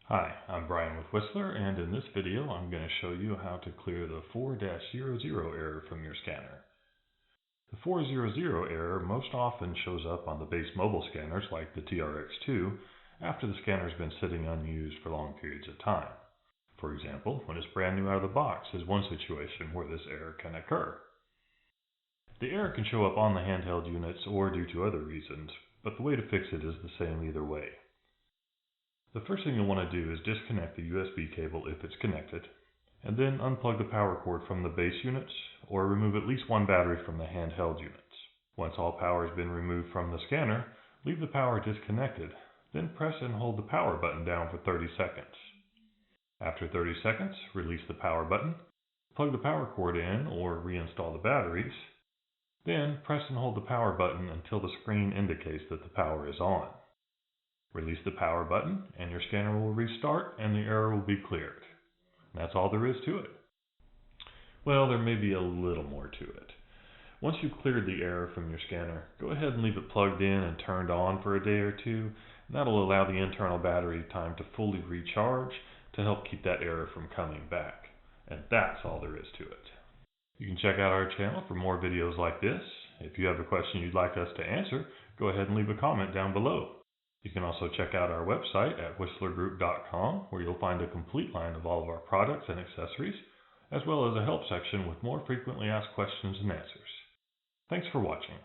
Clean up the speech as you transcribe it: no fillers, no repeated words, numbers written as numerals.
Hi, I'm Bryan with Whistler, and in this video I'm going to show you how to clear the 4-00 error from your scanner. The 400 error most often shows up on the base mobile scanners like the TRX2 after the scanner has been sitting unused for long periods of time. For example, when it's brand new out of the box is one situation where this error can occur. The error can show up on the handheld units or due to other reasons, but the way to fix it is the same either way. The first thing you'll want to do is disconnect the USB cable if it's connected, and then unplug the power cord from the base units, or remove at least one battery from the handheld units. Once all power has been removed from the scanner, leave the power disconnected, then press and hold the power button down for 30 seconds. After 30 seconds, release the power button, plug the power cord in or reinstall the batteries, then press and hold the power button until the screen indicates that the power is on. Release the power button and your scanner will restart and the error will be cleared. And that's all there is to it. Well, there may be a little more to it. Once you've cleared the error from your scanner, go ahead and leave it plugged in and turned on for a day or two. And that'll allow the internal battery time to fully recharge to help keep that error from coming back. And that's all there is to it. You can check out our channel for more videos like this. If you have a question you'd like us to answer, go ahead and leave a comment down below. You can also check out our website at whistlergroup.com, where you'll find a complete line of all of our products and accessories, as well as a help section with more frequently asked questions and answers. Thanks for watching.